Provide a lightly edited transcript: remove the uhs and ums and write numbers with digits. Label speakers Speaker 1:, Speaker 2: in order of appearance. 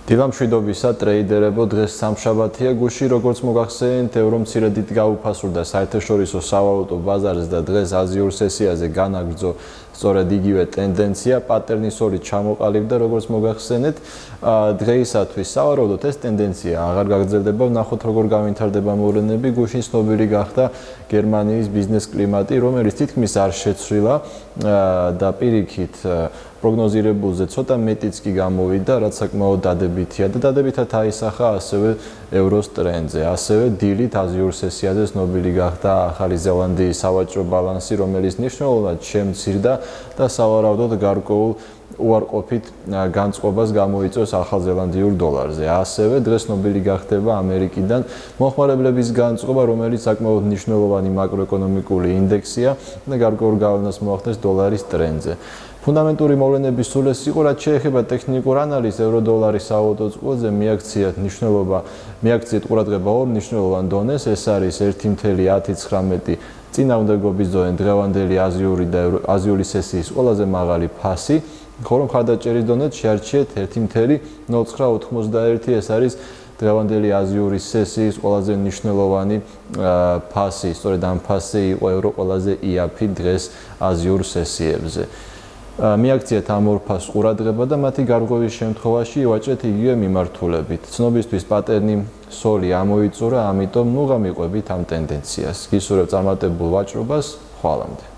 Speaker 1: დილამშვიდობისა ტრეიდერებო დღეს სამშაბათია გუშინ როგორც მოგახსენეთ ევრო მცირედით გაუფასურდა საერთაშორისო სავალუტო ბაზარზე და დღეს აზიურ სესიაზე განაგრძო სწორედ იგივე ტენდენცია პატერნის ორი ჩამოყალიბდა როგორც მოგახსენეთ დღეისათვის სავარაუდოდ ეს ტენდენცია აღარ გაგრძელდება ვნახოთ როგორ გავითარდება მოვლენები გუშინ ცნობილი გახდა გერმანიის ბიზნეს კლიმატი რომელიც თითქმის არ შეცვლილა და პირიქით პროგნოზირებულზე ცოტა მეტიც კი გამოვიდა, რაც საკმაოდ დადებითია და დადებითად აისახა ასევე ევროს ტრენდზე. ასევე დილით აზიურ სესიაზე ცნობილი გახდა ახალი ზელანდიის სავაჭრო ბალანსი, რომელიც მნიშვნელოვნად შემცირდა და სავარაუდოდ გარკვეულ უარყოფით განწყობას გამოიწვევს ახალზელანდიურ დოლარზე. ასევე დღეს ცნობილი გახდება ამერიკიდან მოხმარებლების განწყობა, რომელიც საკმაოდ მნიშვნელოვანი მაკროეკონომიკური ინდექსია და გარკვეულ გავლენას მოახდენს დოლარის ტრენდზე. ფუნდამენტური მოვლენების სულ ეს იყო, რაც შეეხება ტექნიკურ ანალიზს, ევრო-დოლარის სავალუტო წყვილზე მიაქციეთ ყურადღება ორ მნიშვნელოვან დონეს, ეს არის 1.19 წინააღმდეგობის დონე დღევანდელი აზიური სესიის ყველაზე მაღალი ფასი, ხოლო მხარდაჭერის დონეც შეარჩიეთ 1.0991, ეს არის დღევანდელი აზიური სესიის ყველაზე მნიშვნელოვანი ფასი, სწორედ ამ ფასზე იყო ევრო ყველაზე იაფი დღეს აზიურ სესიებზე. მიაქციეთ ამ ორ ფასს ყურადღება და მათი გარღვევის შემთხვევაში ივაჭრეთ იგივე მიმართულებით. ცნობისთვის პატერნი სოლი ამოიწურა, ამიტომ ნუ გამიყვებით ამ ტენდენციას. გისურვებთ წარმატებულ ვაჭრობას, ხვალამდე.